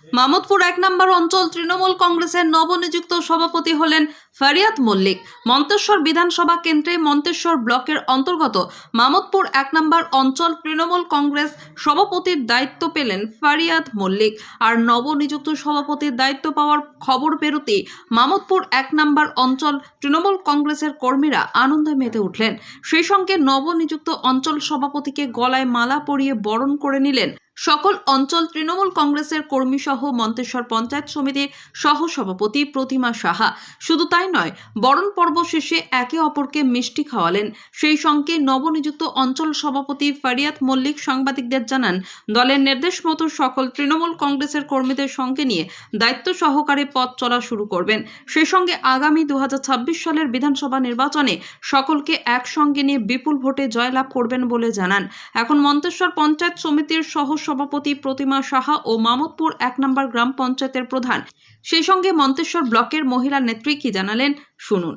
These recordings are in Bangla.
মামুদপুর ১ নম্বর অঞ্চল তৃণমূল কংগ্রেসের নবনিযুক্ত সভাপতি হলেন ফারিয়াদ মল্লিক। মন্তেশ্বর বিধানসভা কেন্দ্রে মন্তেশ্বর ব্লকের অন্তর্গত মামুদপুর ১ নম্বর অঞ্চল তৃণমূল কংগ্রেস সভাপতির দায়িত্ব পেলেন ফারিয়াদ মল্লিক। আর নবনিযুক্ত সভাপতির দায়িত্ব পাওয়ার খবর বেরোতে মামুদপুর ১ নম্বর অঞ্চল তৃণমূল কংগ্রেসের কর্মীরা আনন্দে মেতে উঠলেন। সেই সঙ্গে নবনিযুক্ত অঞ্চল সভাপতিকে গলায় মালা পরিয়ে বরণ করে নিলেন সকল অঞ্চল তৃণমূল কংগ্রেসের কর্মী সহ মন্তেশ্বর পঞ্চায়েত সমিতির সহসভাপতি প্রতিমা সাহা। শুধু তাই নয়, বরণ পর্ব শেষে একে অপরকে মিষ্টি খাওয়ালেন। সেই সঙ্গে নবনিযুক্ত অঞ্চল সভাপতি ফারিয়াদ মল্লিক সাংবাদিকদের জানান, দলের নির্দেশ মতো সকল তৃণমূল কংগ্রেসের কর্মীদের সঙ্গে নিয়ে দায়িত্ব সহকারে পথ চলা শুরু করবেন। সেই সঙ্গে আগামী ২০২৬ সালের বিধানসভা নির্বাচনে সকলকে একসঙ্গে নিয়ে বিপুল ভোটে জয়লাভ করবেন বলে জানান। এখন মন্তেশ্বর পঞ্চায়েত সমিতির সহসভাপতি প্রতিমা সাহা ও মামুদপুর ১ নম্বর গ্রাম পঞ্চায়েতের প্রধান, সেই সঙ্গে মন্তেশ্বর ব্লকের মহিলা নেত্রী কি জানালেন শুনুন।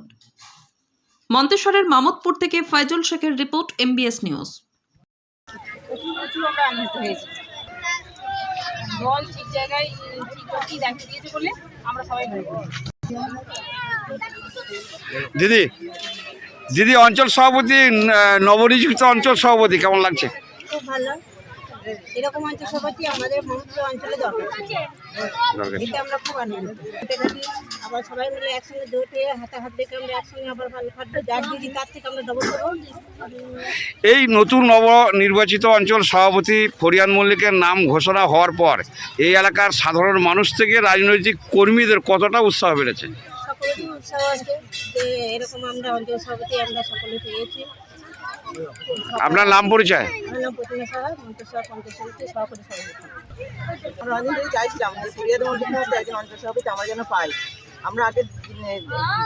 মন্তেশ্বরের মামুদপুর থেকে ফয়জুল শেখের রিপোর্ট, MBS নিউজ। আমরা আনন্দিত হয়েছি, দল ঠিক জায়গায় ঠিক কি দায়িত্ব দিয়েছে বলে আমরা সবাই ভালো। দিদি অঞ্চল সভাপতি, নবনিযুক্ত অঞ্চল সভাপতি কেমন লাগছে? খুব ভালো। এরকম অঞ্চল সভাপতি আমাদের মামুদপুর অঞ্চলে দরকার, এতে আমরা খুব আনন্দিত। আবার সবাই মিলে একসঙ্গে দৌড়ে হাতে হাত দেখে আমরা একসঙ্গে আবার ভালো খাটবো, যার দিদি তার থেকে আমরা ডবল করবো। এই নতুন নবনির্বাচিত অঞ্চল সভাপতি ফরিয়াদ মল্লিকের নাম ঘোষণা হওয়ার পর এই এলাকার সাধারণ মানুষ থেকে রাজনৈতিক কর্মীদের কতটা উৎসাহ বেড়েছে? সকলেরই উৎসাহ আছে যে এরকম আমরা অঞ্চল সভাপতি আমরা সকলে পেয়েছি। আপনার নাম পরিচয়? আমার নাম প্রতিমা সাহা, মন্তেশ্বর পঞ্চায়েত সমিতির সভাপতি সভাপতি। আমরা অনেক দিন চাইছিলাম যে ফরিয়াদ মল্লিক মতো একজন অঞ্চল সভাপতি আমরা যেন পাই। আমরা আগের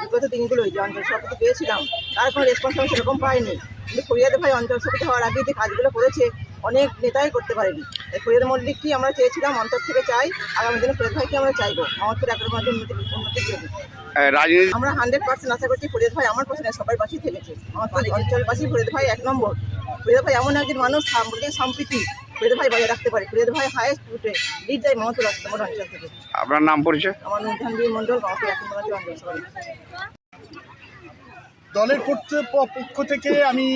বিগত দিনগুলোই যে অঞ্চল সভাপতি পেয়েছিলাম তার কোনো রেসপন্স আমি সেরকম পাইনি, কিন্তু ফরিয়াদ ভাই অঞ্চল সভাপতি হওয়ার আগে যে কাজগুলো করেছে অনেক নেতাই করতে পারেনি। ফরিয়াদ মল্লিককে আমরা চেয়েছিলাম, অন্তর থেকে চাই, আগামী দিনে ফরিয়াদ ভাইকে আমরা চাইবো আমাদের একের মধ্যে উন্নতির জন্য। আমরা 100% আশা করছি ফরিয়াদ ভাই আমার পছন্দ সবার পাশেই থেকেছে, আমার অঞ্চলবাসী ফরিয়াদ ভাই 1 নম্বর। ফরিয়াদ ভাই এমন একজন মানুষ সম্প্রীতি ফরিয়াদ ভাই বজায় রাখতে পারে। ফরিয়াদ ভাই হায়েস্ট রুটে লিড দেয় মামাতুর আমার অঞ্চল থেকে। আপনার নাম পরিচয়? আমার নুরজাহান মন্ডল, মামাতুর 1 নম্বর অঞ্চল সভাপতি। দলের পক্ষ থেকে আমি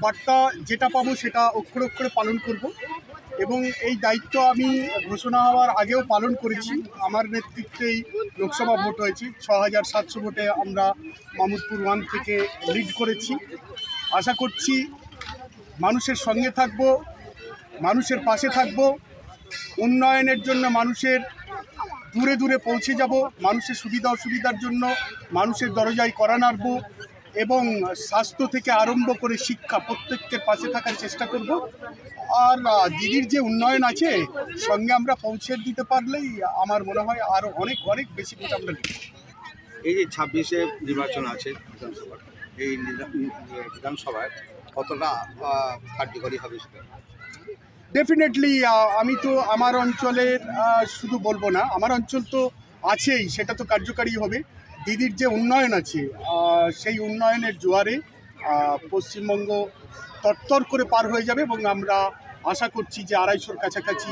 বার্তা যেটা পাবো সেটা অক্ষরে অক্ষরে পালন করব এবং এই দায়িত্ব আমি ঘোষণা হওয়ার আগেও পালন করেছি। আমার নেতৃত্বেই লোকসভা ভোট হয়েছে, ৬৭০০ ভোটে আমরা মামুদপুর 1 থেকে লিড করেছি। আশা করছি মানুষের সঙ্গে থাকব, মানুষের পাশে থাকব, উন্নয়নের জন্য মানুষের দূরে দূরে পৌঁছে যাব, মানুষের সুবিধা অসুবিধার জন্য মানুষের দরজায় কড়া নাড়ব এবং স্বাস্থ্য থেকে আরম্ভ করে শিক্ষা প্রত্যেককে পাশে থাকার চেষ্টা করব। আর দিদির যে উন্নয়ন আছে সঙ্গে আমরা পৌঁছে দিতে পারলেই আমার মনে হয় আরও অনেক অনেক বেশি ভোট আমরা নিতে। এই যে 26-এ নির্বাচন আছে বিধানসভার, এই বিধানসভায় কতটা কার্যকরী হবে সেটা? ডেফিনেটলি আমি তো আমার অঞ্চলের শুধু বলবো না, আমার অঞ্চল তো আছেই, সেটা তো কার্যকারী হবে। দিদির যে উন্নয়ন আছে সেই উন্নয়নের জোয়ারে পশ্চিমবঙ্গ তরতর করে পার হয়ে যাবে এবং আমরা আশা করছি যে ২৫০-র কাছাকাছি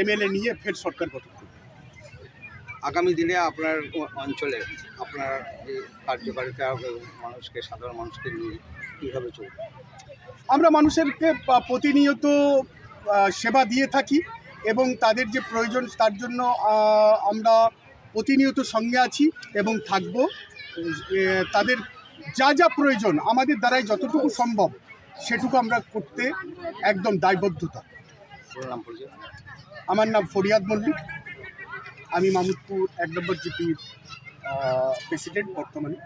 MLA নিয়ে ফের সরকার গঠন করবে। আগামী দিনে আপনার অঞ্চলে আপনার এই কার্যকারিতা মানুষকে, সাধারণ মানুষকে নিয়ে কীভাবে চলবে? আমরা মানুষেরকে প্রতিনিয়ত সেবা দিয়ে থাকি এবং তাদের যে প্রয়োজন তার জন্য আমরা প্রতিনিয়ত সঙ্গে আছি এবং থাকব। তাদের যা যা প্রয়োজন আমাদের দ্বারাই যতটুকু সম্ভব সেটুকু আমরা করতে একদম দায়বদ্ধতা। আমার নাম ফরিয়াদ মল্লিক, আমি মামুদপুর 1 নম্বর জিপির প্রেসিডেন্ট বর্তমানে।